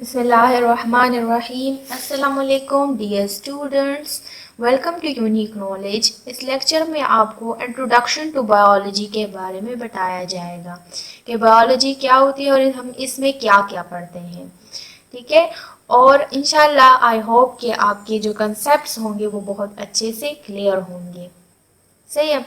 बिस्मिल्लाहिर्रहमानिर्रहीम। अस्सलाम वालेकुम dear students, welcome to unique knowledge. इस लेक्चर में आपको इंट्रोडक्शन टू बायोलॉजी के बारे में बताया जाएगा कि बायोलॉजी क्या होती है और हम इसमें क्या क्या पढ़ते हैं। ठीक है, और इंशाल्लाह आई होप कि आपके जो कंसेप्ट्स होंगे वो बहुत अच्छे से क्लियर होंगे। सही है,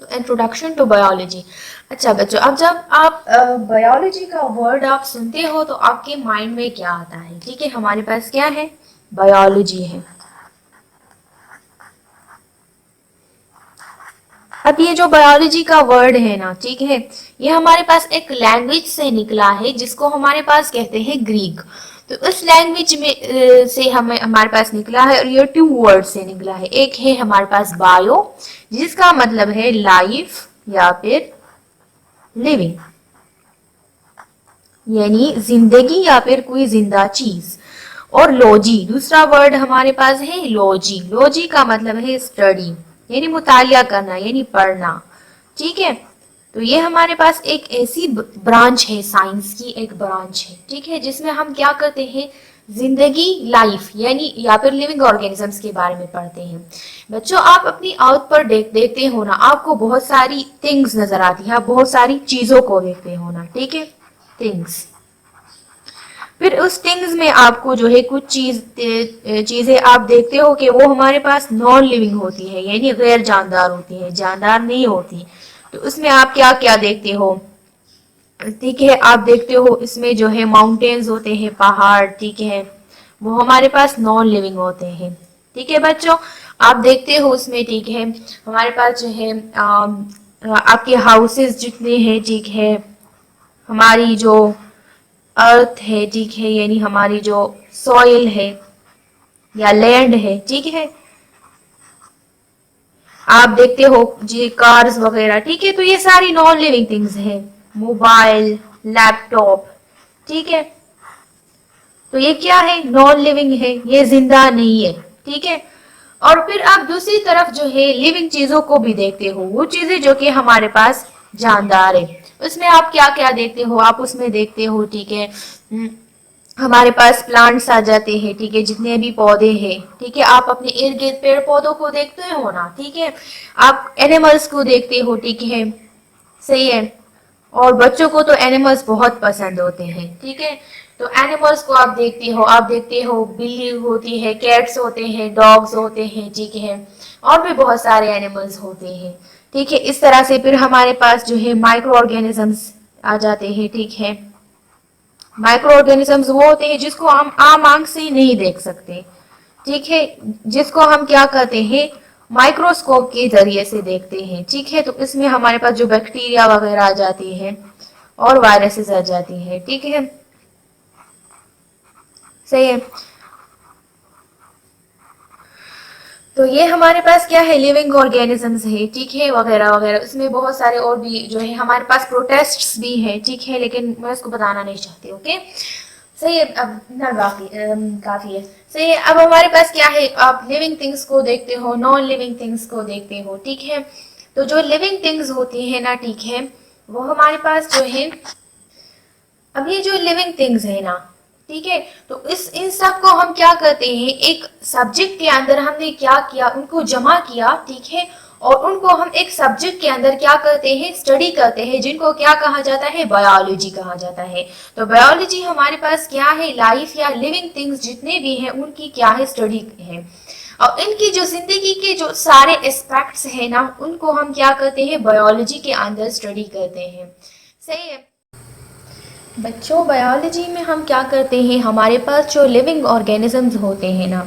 तो इंट्रोडक्शन टू बायोलॉजी। अच्छा बच्चों, अब जब आप बायोलॉजी का वर्ड आप सुनते हो तो आपके माइंड में क्या आता है? ठीक है, हमारे पास क्या है? बायोलॉजी है। अब ये जो बायोलॉजी का वर्ड है ना, ठीक है, ये हमारे पास एक लैंग्वेज से निकला है जिसको हमारे पास कहते हैं ग्रीक। तो इस लैंग्वेज में से हमें हमारे पास निकला है और ये टू वर्ड से निकला है। एक है हमारे पास बायो, जिसका मतलब है लाइफ या फिर लिविंग, यानी जिंदगी या फिर कोई जिंदा चीज। और लॉजी, दूसरा वर्ड हमारे पास है लॉजी। लॉजी का मतलब है स्टडी, यानी मुतालिया करना, यानी पढ़ना। ठीक है, तो ये हमारे पास एक ऐसी ब्रांच है, साइंस की एक ब्रांच है, ठीक है, जिसमें हम क्या करते हैं? जिंदगी, लाइफ यानी या फिर लिविंग ऑर्गेनिजम्स के बारे में पढ़ते हैं। बच्चों, आप अपनी आउट पर देखते हो ना, आपको बहुत सारी थिंग्स नजर आती है, आप बहुत सारी चीजों को देखते हो ना, ठीक है, थिंग्स। फिर उस थिंग्स में आपको जो है कुछ चीजें आप देखते हो कि वो हमारे पास नॉन लिविंग होती है, यानी गैर जानदार होती है, जानदार नहीं होती। तो उसमें आप क्या क्या देखते हो? ठीक है, आप देखते हो इसमें जो है माउंटेन्स होते हैं, पहाड़, ठीक है, वो हमारे पास नॉन लिविंग होते हैं। ठीक है बच्चों, आप देखते हो उसमें, ठीक है, हमारे पास जो है आपके हाउसेस जितने हैं, ठीक है, हमारी जो अर्थ है, ठीक है, यानी हमारी जो सॉइल है या लैंड है, ठीक है, आप देखते हो जी कार्स वगैरह, ठीक है, तो ये सारी नॉन लिविंग थिंग्स है। मोबाइल, लैपटॉप, ठीक है, तो ये क्या है? नॉन लिविंग है, ये जिंदा नहीं है। ठीक है, और फिर आप दूसरी तरफ जो है लिविंग चीजों को भी देखते हो, वो चीजें जो कि हमारे पास जानदार है। उसमें आप क्या क्या देखते हो? आप उसमें देखते हो, ठीक है, हमारे पास प्लांट्स आ जाते हैं, ठीक है, जितने भी पौधे हैं, ठीक है, आप अपने इर्द गिर्द पेड़ पौधों को देखते हो ना, ठीक है, आप एनिमल्स को देखते हो, ठीक है, सही है, और बच्चों को तो एनिमल्स बहुत पसंद होते हैं, ठीक है, तो एनिमल्स को आप देखते हो बिल्ली होती है, कैट्स होते हैं, डॉग्स होते हैं, ठीक है, और भी बहुत सारे एनिमल्स होते हैं। ठीक है, इस तरह से फिर हमारे पास जो है माइक्रो ऑर्गेनिजम्स आ जाते हैं, ठीक है, माइक्रो ऑर्गेनिजम्स वो होते हैं जिसको हम आम आंख से नहीं देख सकते, ठीक है, जिसको हम क्या कहते हैं? माइक्रोस्कोप के जरिए से देखते हैं, ठीक है, तो इसमें हमारे पास जो बैक्टीरिया वगैरह आ जाती है और वायरसेस आ जाती है, ठीक है, सही है। तो ये हमारे पास क्या है? लिविंग ऑर्गेनिजम्स है, ठीक है, वगैरह वगैरह। इसमें बहुत सारे और भी जो है हमारे पास प्रोटेस्ट्स भी है, ठीक है, लेकिन मैं इसको बताना नहीं चाहती। ओके, सही है, अब ना काफी है। सही है, अब हमारे पास क्या है? आप लिविंग थिंग्स को देखते हो, नॉन लिविंग थिंग्स को देखते हो, ठीक है, तो जो लिविंग थिंग्स होती है ना, ठीक है, वो हमारे पास जो है, अब ये जो लिविंग थिंग्स है ना, ठीक है, तो इस इन सब को हम क्या करते हैं? एक सब्जेक्ट के अंदर हमने क्या किया? उनको जमा किया, ठीक है, और उनको हम एक सब्जेक्ट के अंदर क्या करते हैं? स्टडी करते हैं, जिनको क्या कहा जाता है? बायोलॉजी कहा जाता है। तो बायोलॉजी हमारे पास क्या है? लाइफ या लिविंग थिंग्स जितने भी हैं उनकी क्या है? स्टडी है, और इनकी जो जिंदगी के जो सारे एस्पेक्ट्स हैं ना, उनको हम क्या करते हैं? बायोलॉजी के अंदर स्टडी करते हैं। सही है बच्चों, बायोलॉजी में हम क्या करते हैं? हमारे पास जो लिविंग ऑर्गेनिजम्स होते हैं ना,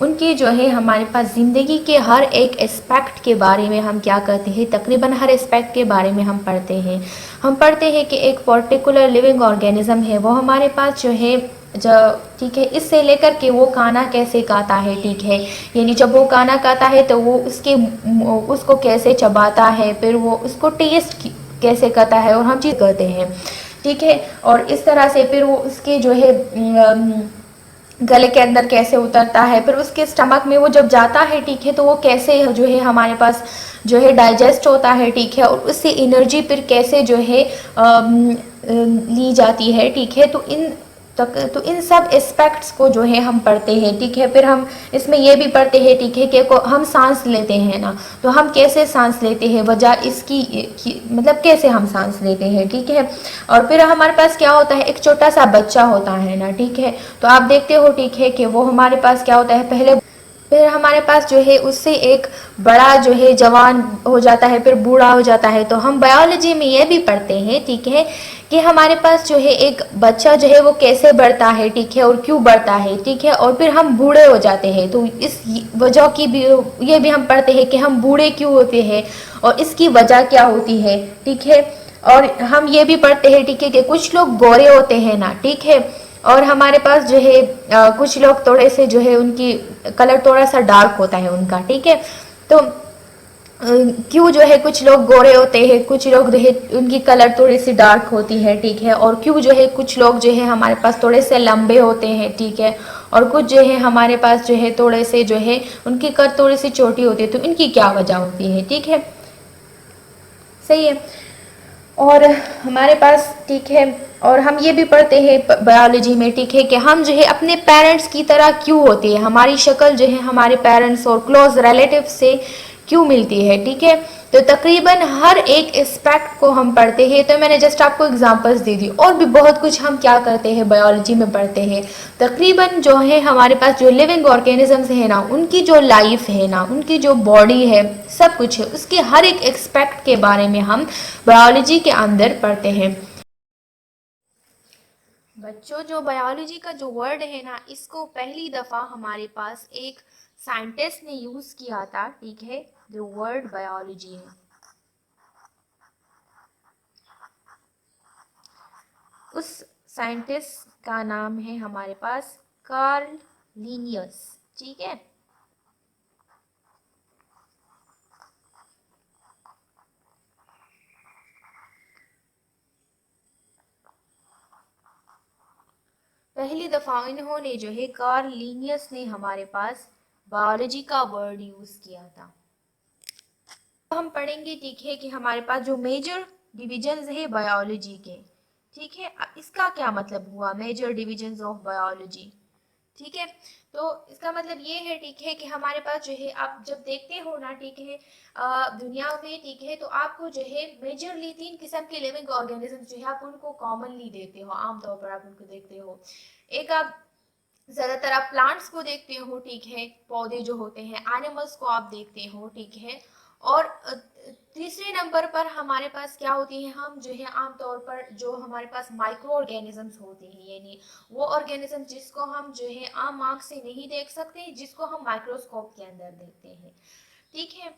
उनकी जो है हमारे पास ज़िंदगी के हर एक एस्पेक्ट के बारे में हम क्या करते हैं? तकरीबन हर एस्पेक्ट के बारे में हम पढ़ते हैं। हम पढ़ते हैं कि एक पर्टिकुलर लिविंग ऑर्गेनिज्म है, वो हमारे पास जो है जो, ठीक है, इससे लेकर के वो खाना कैसे खाता है, ठीक है, यानी जब वो खाना खाता है तो वो उसको कैसे चबाता है, फिर वो उसको टेस्ट कैसे करता है, और हम चीज़ करते हैं, ठीक है, और इस तरह से फिर वो उसके जो है गले के अंदर कैसे उतरता है, फिर उसके स्टमक में वो जब जाता है, ठीक है, तो वो कैसे जो है हमारे पास जो है डाइजेस्ट होता है, ठीक है, और उससे एनर्जी फिर कैसे जो है ली जाती है, ठीक है, तो इन तो इन सब एस्पेक्ट्स को जो है हम पढ़ते हैं, ठीक है। फिर हम इसमें ये भी पढ़ते हैं, ठीक है, कि हम सांस लेते हैं ना, तो हम कैसे सांस लेते हैं, वजह इसकी मतलब कैसे हम सांस लेते हैं, ठीक है। और फिर हमारे पास क्या होता है, एक छोटा सा बच्चा होता है ना, ठीक है, तो आप देखते हो, ठीक है, कि वो हमारे पास क्या होता है, पहले फिर हमारे पास जो है उससे एक बड़ा जो है जवान हो जाता है, फिर बूढ़ा हो जाता है। तो हम बायोलॉजी में ये भी पढ़ते हैं, ठीक है, कि हमारे पास जो है एक बच्चा जो है वो कैसे बढ़ता है, ठीक है, और क्यों बढ़ता है, ठीक है, और फिर हम बूढ़े हो जाते हैं। तो इस वजह की भी ये भी हम पढ़ते हैं कि हम बूढ़े क्यों होते हैं और इसकी वजह क्या होती है, ठीक है। और हम ये भी पढ़ते हैं, ठीक है, कि कुछ लोग गोरे होते हैं ना, ठीक है, और हमारे पास जो है कुछ लोग थोड़े से जो है उनकी कलर थोड़ा सा डार्क होता है उनका, ठीक है। तो क्यों जो है कुछ लोग गोरे होते हैं, कुछ लोग जो है उनकी कलर थोड़ी सी डार्क होती है, ठीक है, और क्यों जो है कुछ लोग जो है हमारे पास थोड़े से लंबे होते हैं, ठीक है, और कुछ जो है हमारे पास जो है थोड़े से जो है उनकी कद थोड़ी सी छोटी होती है, तो इनकी क्या वजह होती है, ठीक है, सही है। और हमारे पास, ठीक है, और हम ये भी पढ़ते हैं बायोलॉजी में, ठीक है, कि हम जो है अपने पेरेंट्स की तरह क्यों होते हैं, हमारी शक्ल जो है हमारे पेरेंट्स और क्लोज रिलेटिव से क्यों मिलती है, ठीक है। तो तकरीबन हर एक एस्पेक्ट को हम पढ़ते हैं। तो मैंने जस्ट आपको एग्जांपल्स दे दी, और भी बहुत कुछ हम क्या करते हैं बायोलॉजी में पढ़ते हैं। तकरीबन जो है हमारे पास जो लिविंग ऑर्गेनिजम्स है ना, उनकी जो लाइफ है ना, उनकी जो बॉडी है, सब कुछ है, उसके हर एक एक्सपेक्ट के बारे में हम बायोलॉजी के अंदर पढ़ते हैं। बच्चों, जो बायोलॉजी का जो वर्ड है ना, इसको पहली दफा हमारे पास एक साइंटिस्ट ने यूज किया था, ठीक है, जो वर्ड बायोलॉजी है। उस साइंटिस्ट का नाम है हमारे पास कार्ल लीनियस, ठीक है। पहली दफा इन्होंने जो है कार्ल लीनियस ने हमारे पास बायोलॉजी का वर्ड यूज किया था। हम पढ़ेंगे, ठीक है, कि हमारे पास जो मेजर डिविजन्स है बायोलॉजी के, ठीक है, इसका क्या मतलब हुआ, मेजर डिविजन्स ऑफ बायोलॉजी, ठीक है। तो इसका मतलब ये है, ठीक है, कि हमारे पास जो है आप जब देखते हो ना, ठीक है, दुनिया में, ठीक है, तो आपको जो है मेजरली 3 किस्म के लिविंग ऑर्गेनिज्म जो है आप उनको कॉमनली देखते हो, आमतौर पर आप उनको देखते हो। एक आप ज्यादातर आप प्लांट्स को देखते हो, ठीक है, पौधे जो होते हैं, एनिमल्स को आप देखते हो, ठीक है। और तीसरे नंबर पर हमारे पास क्या होती है, हम जो है आमतौर पर जो हमारे पास माइक्रो ऑर्गेनिजम्स होते हैं, यानी वो ऑर्गेनिज्म जिसको हम जो है आम आंख से नहीं देख सकते, जिसको हम माइक्रोस्कोप के अंदर देखते हैं, ठीक है।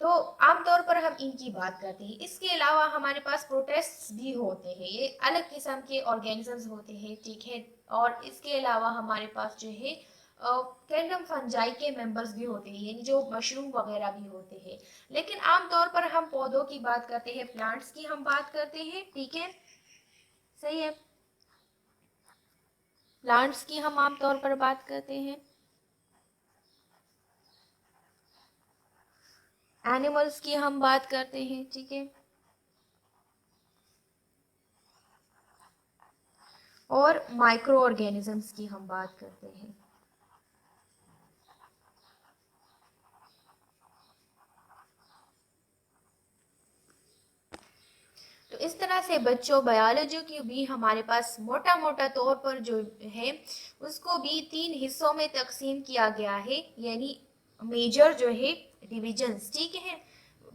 तो आमतौर पर हम इनकी बात करते हैं। इसके अलावा हमारे पास प्रोटिस्ट्स भी होते हैं, ये अलग किस्म के ऑर्गेनिजम्स होते हैं, ठीक है। और इसके अलावा हमारे पास जो है कैंडम फंजाई के मेंबर्स भी होते हैं, यानी जो मशरूम वगैरह भी होते हैं। लेकिन आमतौर पर हम पौधों की बात करते हैं, प्लांट्स की हम बात करते हैं, ठीक है, सही है, प्लांट्स की हम आमतौर पर बात करते हैं। एनिमल्स की हम बात करते हैं, ठीक है, और माइक्रो ऑर्गेनिजम्स की हम बात करते हैं। तो इस तरह से बच्चों, बायोलॉजी की भी हमारे पास मोटा मोटा तौर पर जो है उसको भी 3 हिस्सों में तकसीम किया गया है, यानी मेजर जो है डिविजन्स, ठीक है।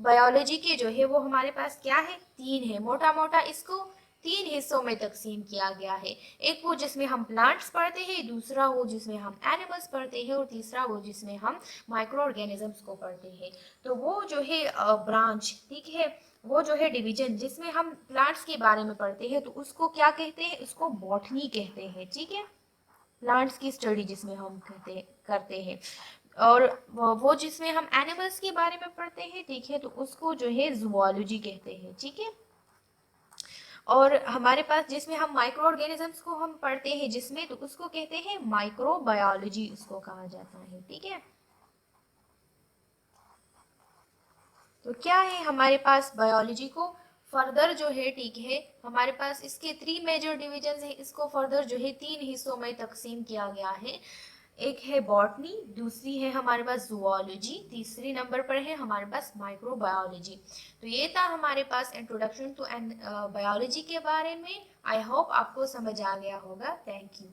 बायोलॉजी के जो है वो हमारे पास क्या है, 3 है, मोटा मोटा इसको 3 हिस्सों में तकसीम किया गया है। एक वो जिसमें हम प्लांट्स पढ़ते हैं, दूसरा वो जिसमें हम एनिमल्स पढ़ते हैं, और तीसरा वो जिसमें हम माइक्रो ऑर्गेनिजम्स को पढ़ते हैं। तो वो जो है ब्रांच, ठीक है, वो जो है डिवीजन जिसमें हम प्लांट्स के बारे में पढ़ते हैं, तो उसको क्या कहते हैं, उसको बॉटनी कहते हैं, ठीक है, प्लांट्स की स्टडी जिसमें हम करते हैं। और वो जिसमें हम एनिमल्स के बारे में पढ़ते हैं, ठीक है, तो उसको जो है जूलॉजी कहते हैं, ठीक है। और हमारे पास जिसमें हम माइक्रो ऑर्गेनिजम्स को हम पढ़ते हैं जिसमें, तो उसको कहते हैं माइक्रोबायोलॉजी, उसको कहा जाता है, ठीक है। तो क्या है हमारे पास बायोलॉजी को फर्दर जो है, ठीक है, हमारे पास इसके 3 मेजर डिविजन है, इसको फर्दर जो है 3 हिस्सों में तकसीम किया गया है। एक है बॉटनी, दूसरी है हमारे पास जूलॉजी, तीसरी नंबर पर है हमारे पास माइक्रोबायोलॉजी। तो ये था हमारे पास इंट्रोडक्शन टू बायोलॉजी के बारे में। आई होप आपको समझ आ गया होगा। Thank you.